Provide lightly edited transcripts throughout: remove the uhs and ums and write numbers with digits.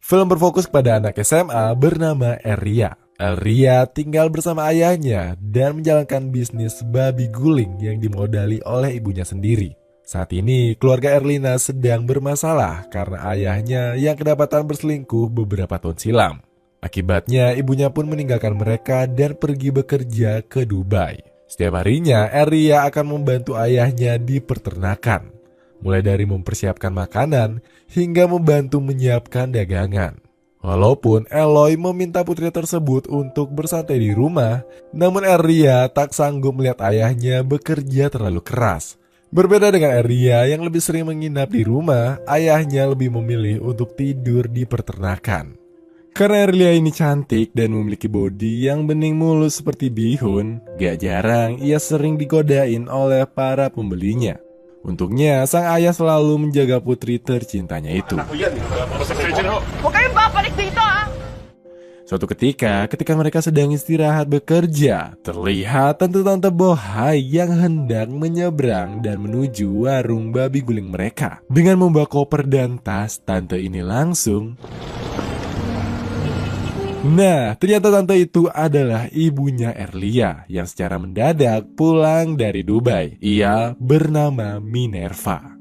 Film berfokus pada anak SMA bernama Erlia. Erlia tinggal bersama ayahnya dan menjalankan bisnis babi guling yang dimodali oleh ibunya sendiri. Saat ini, keluarga Erlina sedang bermasalah karena ayahnya yang kedapatan berselingkuh beberapa tahun silam. Akibatnya, ibunya pun meninggalkan mereka dan pergi bekerja ke Dubai. Setiap harinya, Erlia akan membantu ayahnya di peternakan, mulai dari mempersiapkan makanan hingga membantu menyiapkan dagangan. Walaupun Eloy meminta putri tersebut untuk bersantai di rumah, namun Erlia tak sanggup melihat ayahnya bekerja terlalu keras. Berbeda dengan Erlia yang lebih sering menginap di rumah, ayahnya lebih memilih untuk tidur di peternakan. Karena Erlia ini cantik dan memiliki bodi yang bening mulus seperti bihun, gak jarang ia sering digodain oleh para pembelinya. Untungnya, sang ayah selalu menjaga putri tercintanya itu. Suatu ketika mereka sedang istirahat bekerja, terlihat tante-tante bohai yang hendak menyeberang dan menuju warung babi guling mereka. Dengan membawa koper dan tas, tante ini langsung... Nah, ternyata tante itu adalah ibunya Erlia yang secara mendadak pulang dari Dubai. Ia bernama Minerva.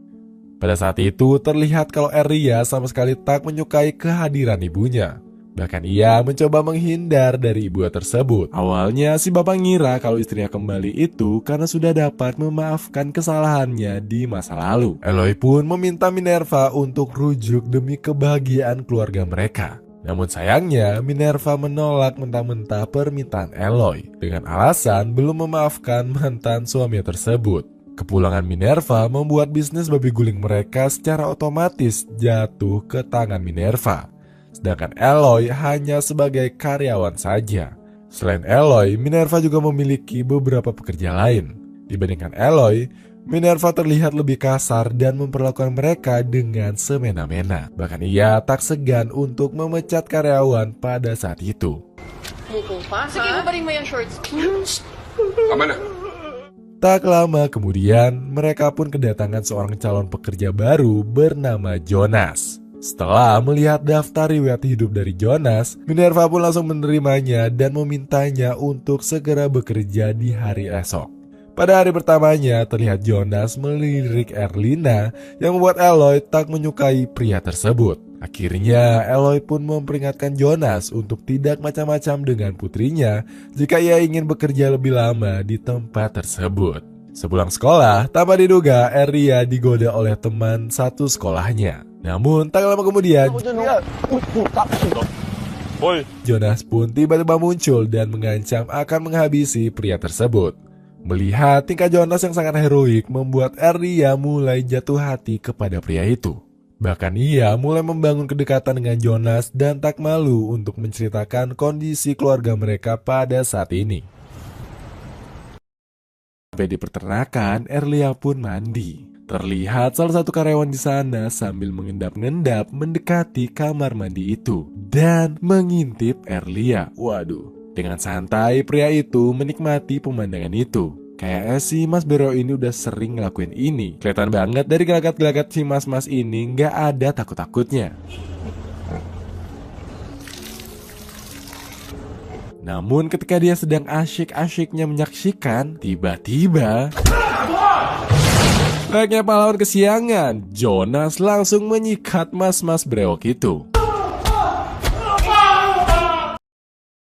Pada saat itu terlihat kalau Erlia sama sekali tak menyukai kehadiran ibunya. Bahkan ia mencoba menghindar dari ibu tersebut. Awalnya si bapak ngira kalau istrinya kembali itu karena sudah dapat memaafkan kesalahannya di masa lalu. Eloy pun meminta Minerva untuk rujuk demi kebahagiaan keluarga mereka. Namun sayangnya Minerva menolak mentah-mentah permintaan Eloy dengan alasan belum memaafkan mantan suami tersebut. Kepulangan Minerva membuat bisnis babi guling mereka secara otomatis jatuh ke tangan Minerva. Sedangkan Eloy hanya sebagai karyawan saja. Selain Eloy, Minerva juga memiliki beberapa pekerja lain. Dibandingkan Eloy, Minerva terlihat lebih kasar dan memperlakukan mereka dengan semena-mena. Bahkan ia tak segan untuk memecat karyawan pada saat itu. Tak lama kemudian, mereka pun kedatangan seorang calon pekerja baru bernama Jonas. Setelah melihat daftar riwayat hidup dari Jonas, Minerva pun langsung menerimanya dan memintanya untuk segera bekerja di hari esok. Pada hari pertamanya, terlihat Jonas melirik Erlina yang membuat Eloy tak menyukai pria tersebut. Akhirnya, Eloy pun memperingatkan Jonas untuk tidak macam-macam dengan putrinya jika ia ingin bekerja lebih lama di tempat tersebut. Sepulang sekolah, tanpa diduga, Erlia digoda oleh teman satu sekolahnya. Namun, tak lama kemudian, Jonas pun tiba-tiba muncul dan mengancam akan menghabisi pria tersebut. Melihat tingkah Jonas yang sangat heroik membuat Erlia mulai jatuh hati kepada pria itu. Bahkan ia mulai membangun kedekatan dengan Jonas dan tak malu untuk menceritakan kondisi keluarga mereka pada saat ini. Sampai di peternakan, Erlia pun mandi. Terlihat salah satu karyawan di sana sambil mengendap-endap mendekati kamar mandi itu dan mengintip Erlia. Waduh, dengan santai pria itu menikmati pemandangan itu. Kayaknya si Mas Bero ini udah sering ngelakuin ini. Kelihatan banget dari gelagat-gelagat si mas-mas ini nggak ada takut-takutnya. Namun ketika dia sedang asyik-asyiknya menyaksikan, tiba-tiba... Layaknya pahlawan kesiangan, Jonas langsung menyikat mas-mas brewok itu.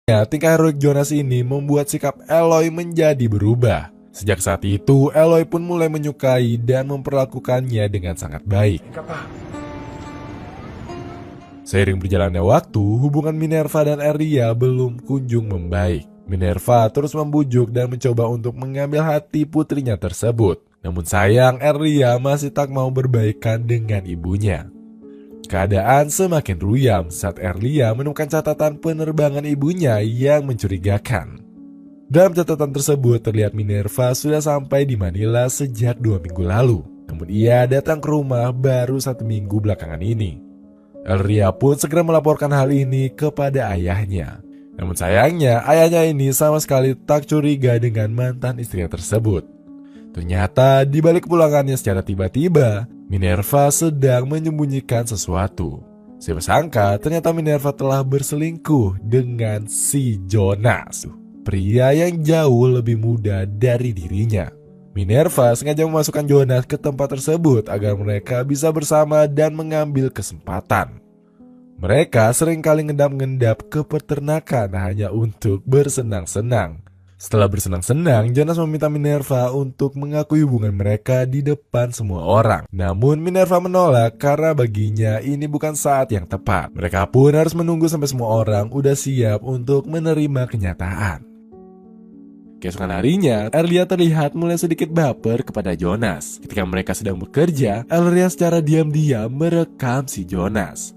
Tingkah heroik Jonas ini membuat sikap Eloy menjadi berubah. Sejak saat itu, Eloy pun mulai menyukai dan memperlakukannya dengan sangat baik. Seiring berjalannya waktu, hubungan Minerva dan Erlia belum kunjung membaik. Minerva terus membujuk dan mencoba untuk mengambil hati putrinya tersebut. Namun sayang, Erlia masih tak mau berbaikan dengan ibunya. Keadaan semakin ruyam saat Erlia menemukan catatan penerbangan ibunya yang mencurigakan. Dalam catatan tersebut terlihat Minerva sudah sampai di Manila sejak 2 minggu lalu. Namun ia datang ke rumah baru 1 minggu belakangan ini. Erlia pun segera melaporkan hal ini kepada ayahnya. Namun sayangnya, ayahnya ini sama sekali tak curiga dengan mantan istrinya tersebut. Ternyata di balik kepulangannya secara tiba-tiba, Minerva sedang menyembunyikan sesuatu. Siapa sangka ternyata Minerva telah berselingkuh dengan si Jonas, pria yang jauh lebih muda dari dirinya. Minerva sengaja memasukkan Jonas ke tempat tersebut agar mereka bisa bersama dan mengambil kesempatan. Mereka seringkali ngendap-ngendap ke peternakan hanya untuk bersenang-senang. Setelah bersenang-senang, Jonas meminta Minerva untuk mengakui hubungan mereka di depan semua orang. Namun Minerva menolak karena baginya ini bukan saat yang tepat. Mereka pun harus menunggu sampai semua orang udah siap untuk menerima kenyataan. Keesokan harinya, Erlia terlihat mulai sedikit baper kepada Jonas. Ketika mereka sedang bekerja, Erlia secara diam-diam merekam si Jonas.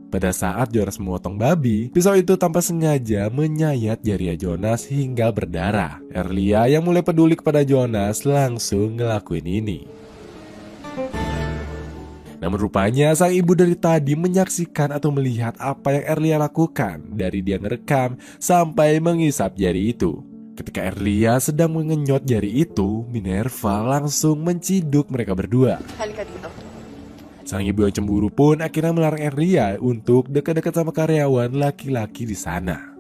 Pada saat Jonas memotong babi, pisau itu tanpa sengaja menyayat jari Jonas hingga berdarah. Erlia yang mulai peduli kepada Jonas langsung ngelakuin ini. Namun rupanya sang ibu dari tadi menyaksikan atau melihat apa yang Erlia lakukan, dari dia ngerekam sampai mengisap jari itu. Ketika Erlia sedang mengenyot jari itu, Minerva langsung menciduk mereka berdua. Sang ibu yang cemburu pun akhirnya melarang Erlia untuk dekat-dekat sama karyawan laki-laki di sana.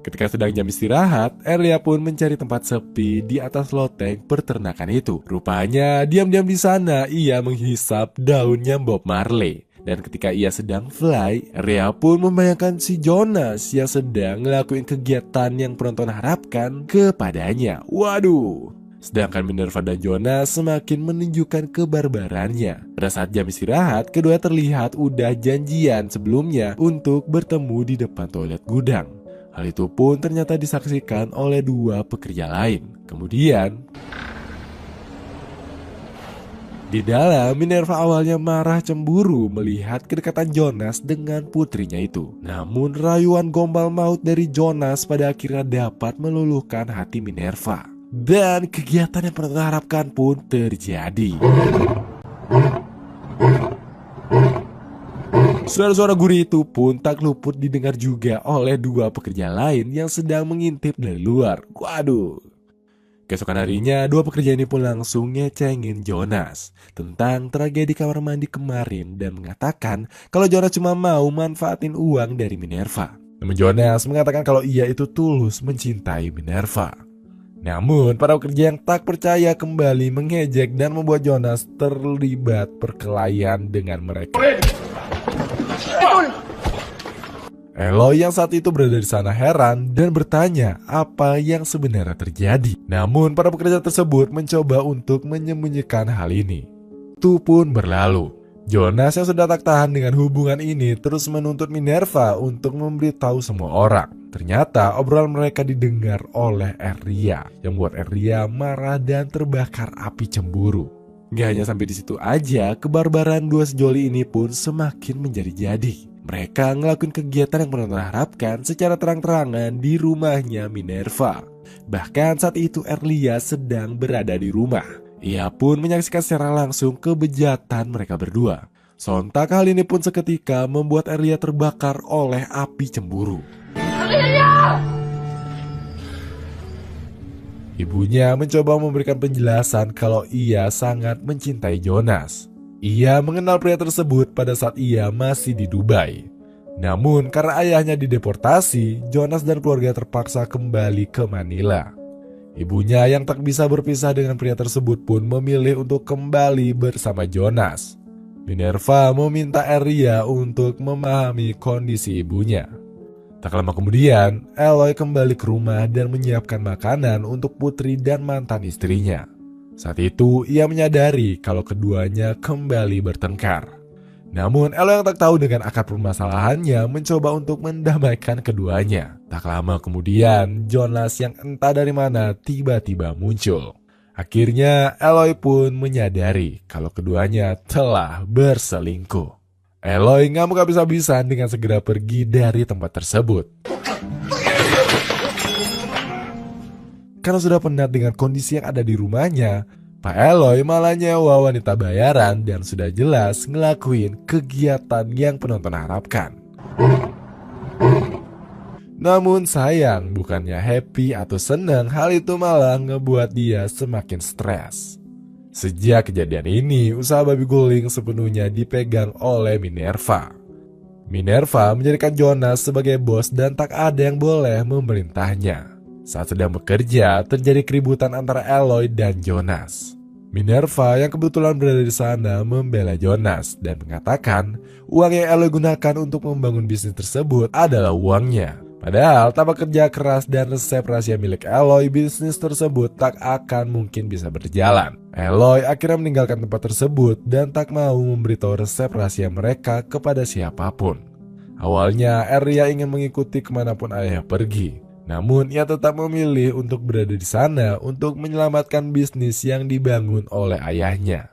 Ketika sedang jam istirahat, Erlia pun mencari tempat sepi di atas loteng peternakan itu. Rupanya diam-diam di sana ia menghisap daunnya Bob Marley. Dan ketika ia sedang fly, Erlia pun membayangkan si Jonas yang sedang ngelakuin kegiatan yang penonton harapkan kepadanya. Waduh! Sedangkan Minerva dan Jonas semakin menunjukkan kebarbarannya. Pada saat jam istirahat, kedua terlihat udah janjian sebelumnya untuk bertemu di depan toilet gudang. Hal itu pun ternyata disaksikan oleh dua pekerja lain. Kemudian, di dalam, Minerva awalnya marah cemburu melihat kedekatan Jonas dengan putrinya itu. Namun rayuan gombal maut dari Jonas pada akhirnya dapat meluluhkan hati Minerva. Dan kegiatan yang penonton harapkan pun terjadi. Suara-suara gurih itu pun tak luput didengar juga oleh dua pekerja lain yang sedang mengintip dari luar. Waduh. Keesokan harinya, dua pekerja ini pun langsung ngecengin Jonas tentang tragedi kamar mandi kemarin dan mengatakan kalau Jonas cuma mau manfaatin uang dari Minerva. Namun Jonas mengatakan kalau ia itu tulus mencintai Minerva. Namun para pekerja yang tak percaya kembali mengejek dan membuat Jonas terlibat perkelahian dengan mereka. Eloy yang saat itu berada di sana heran dan bertanya apa yang sebenarnya terjadi. Namun para pekerja tersebut mencoba untuk menyembunyikan hal ini. Itu pun berlalu. Jonas yang sudah tak tahan dengan hubungan ini terus menuntut Minerva untuk memberitahu semua orang. Ternyata obrolan mereka didengar oleh Erlia yang membuat Erlia marah dan terbakar api cemburu. Gak hanya sampai di situ aja, kebarbaran dua sejoli ini pun semakin menjadi-jadi. Mereka ngelakuin kegiatan yang penonton harapkan secara terang-terangan di rumahnya Minerva. Bahkan saat itu Erlia sedang berada di rumah. Ia pun menyaksikan secara langsung kebejatan mereka berdua. Sontak hal ini pun seketika membuat Erlia terbakar oleh api cemburu. Ibunya mencoba memberikan penjelasan kalau ia sangat mencintai Jonas. Ia mengenal pria tersebut pada saat ia masih di Dubai. Namun karena ayahnya dideportasi, Jonas dan keluarga terpaksa kembali ke Manila. Ibunya yang tak bisa berpisah dengan pria tersebut pun memilih untuk kembali bersama Jonas. Minerva meminta Erlia untuk memahami kondisi ibunya. Tak lama kemudian, Eloy kembali ke rumah dan menyiapkan makanan untuk putri dan mantan istrinya. Saat itu, ia menyadari kalau keduanya kembali bertengkar. Namun, Eloy yang tak tahu dengan akar permasalahannya mencoba untuk mendamaikan keduanya. Tak lama kemudian, Jonas yang entah dari mana tiba-tiba muncul. Akhirnya, Eloy pun menyadari kalau keduanya telah berselingkuh. Eloy ngamuk habis-habisan dengan segera pergi dari tempat tersebut. Karena sudah penat dengan kondisi yang ada di rumahnya, Pak Eloy malah nyewa wanita bayaran dan sudah jelas ngelakuin kegiatan yang penonton harapkan. Namun sayang, bukannya happy atau senang, hal itu malah ngebuat dia semakin stres. Sejak kejadian ini, usaha babi guling sepenuhnya dipegang oleh Minerva. Minerva menjadikan Jonas sebagai bos dan tak ada yang boleh memerintahnya. Saat sedang bekerja, terjadi keributan antara Aloy dan Jonas. Minerva yang kebetulan berada di sana membela Jonas dan mengatakan uang yang Aloy gunakan untuk membangun bisnis tersebut adalah uangnya. Padahal tanpa kerja keras dan resep rahasia milik Aloy, bisnis tersebut tak akan mungkin bisa berjalan. Aloy akhirnya meninggalkan tempat tersebut dan tak mau memberitahu resep rahasia mereka kepada siapapun. Awalnya Erlia ingin mengikuti kemanapun ayah pergi. Namun ia tetap memilih untuk berada di sana untuk menyelamatkan bisnis yang dibangun oleh ayahnya.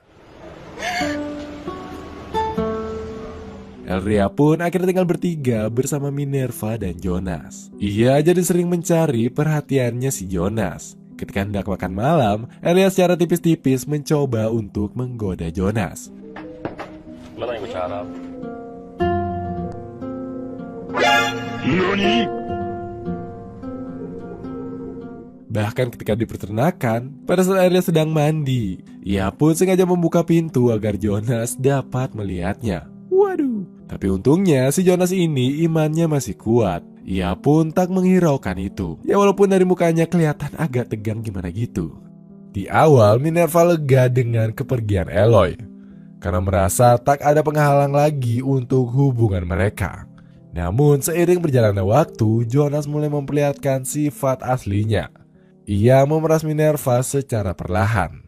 Elria pun akhirnya tinggal bertiga bersama Minerva dan Jonas. Ia jadi sering mencari perhatiannya si Jonas. Ketika hendak makan malam, Elria secara tipis-tipis mencoba untuk menggoda Jonas. Mana yang bicara? Bahkan ketika di peternakan, pada saat Erlia sedang mandi, ia pun sengaja membuka pintu agar Jonas dapat melihatnya. Waduh, tapi untungnya si Jonas ini imannya masih kuat. Ia pun tak menghiraukan itu. Ya walaupun dari mukanya kelihatan agak tegang gimana gitu. Di awal Minerva lega dengan kepergian Aloy, karena merasa tak ada penghalang lagi untuk hubungan mereka. Namun seiring berjalannya waktu, Jonas mulai memperlihatkan sifat aslinya. Ia memeras Minerva secara perlahan.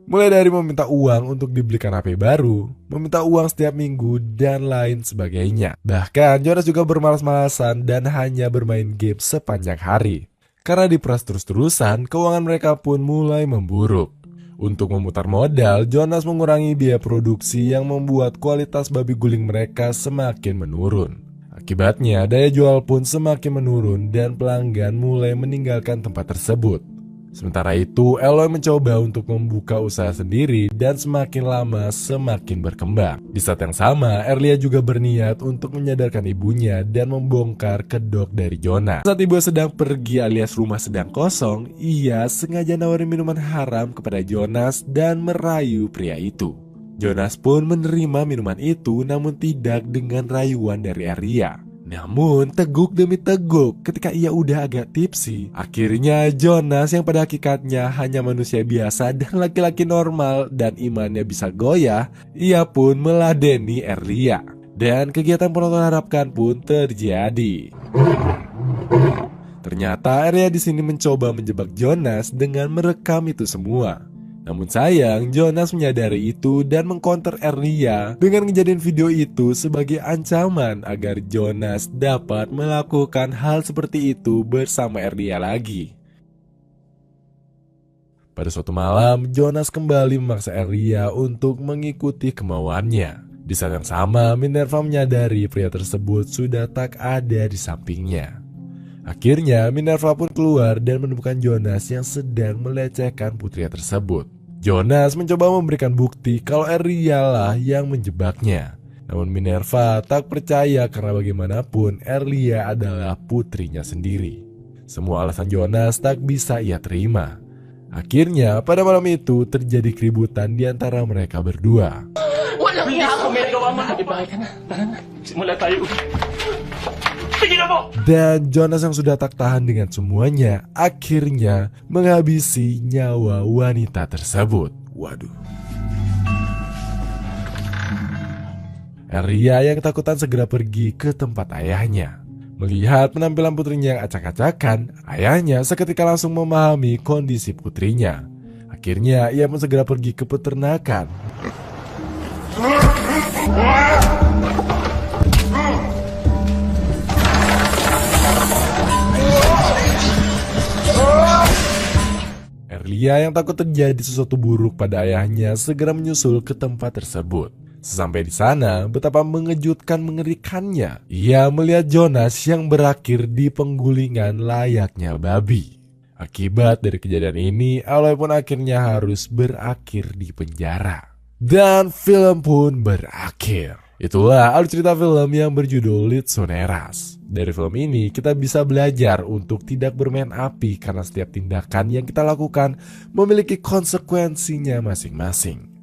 Mulai dari meminta uang untuk dibelikan HP baru, meminta uang setiap minggu, dan lain sebagainya. Bahkan Jonas juga bermalas-malasan dan hanya bermain game sepanjang hari. Karena diperas terus-terusan, keuangan mereka pun mulai memburuk. Untuk memutar modal, Jonas mengurangi biaya produksi yang membuat kualitas babi guling mereka semakin menurun. Akibatnya, daya jual pun semakin menurun dan pelanggan mulai meninggalkan tempat tersebut. Sementara itu, Aloy mencoba untuk membuka usaha sendiri dan semakin lama semakin berkembang. Di saat yang sama, Erlia juga berniat untuk menyadarkan ibunya dan membongkar kedok dari Jonas. Saat ibu sedang pergi alias rumah sedang kosong, ia sengaja nawarin minuman haram kepada Jonas dan merayu pria itu. Jonas pun menerima minuman itu namun tidak dengan rayuan dari Erlia. Namun teguk demi teguk ketika ia udah agak tipsi, akhirnya Jonas yang pada hakikatnya hanya manusia biasa dan laki-laki normal dan imannya bisa goyah, ia pun meladeni Erlia. Dan kegiatan penonton harapkan pun terjadi. Ternyata Erlia di sini mencoba menjebak Jonas dengan merekam itu semua. Namun sayang, Jonas menyadari itu dan mengcounter Erlia dengan ngejadiin video itu sebagai ancaman agar Jonas dapat melakukan hal seperti itu bersama Erlia lagi. Pada suatu malam, Jonas kembali memaksa Erlia untuk mengikuti kemauannya. Di saat yang sama, Minerva menyadari pria tersebut sudah tak ada di sampingnya. Akhirnya, Minerva pun keluar dan menemukan Jonas yang sedang melecehkan putri tersebut. Jonas mencoba memberikan bukti kalau Erlia lah yang menjebaknya. Namun Minerva tak percaya karena bagaimanapun Erlia adalah putrinya sendiri. Semua alasan Jonas tak bisa ia terima. Akhirnya pada malam itu terjadi keributan di antara mereka berdua. Hindi ako may gawa mo. Ibahay ka na. Tara na. Simula tayo. Dan Jonas yang sudah tak tahan dengan semuanya akhirnya menghabisi nyawa wanita tersebut. Waduh. Erlia yang ketakutan segera pergi ke tempat ayahnya. Melihat penampilan putrinya yang acak-acakan, ayahnya seketika langsung memahami kondisi putrinya. Akhirnya ia pun segera pergi ke peternakan. Erlia yang takut terjadi sesuatu buruk pada ayahnya segera menyusul ke tempat tersebut. Sesampai di sana, betapa mengejutkan mengerikannya. Ia melihat Jonas yang berakhir di penggulingan layaknya babi. Akibat dari kejadian ini, Aloy pun akhirnya harus berakhir di penjara. Dan film pun berakhir. Itulah alur cerita film yang berjudul Litsoneras. Dari film ini kita bisa belajar untuk tidak bermain api karena setiap tindakan yang kita lakukan memiliki konsekuensinya masing-masing.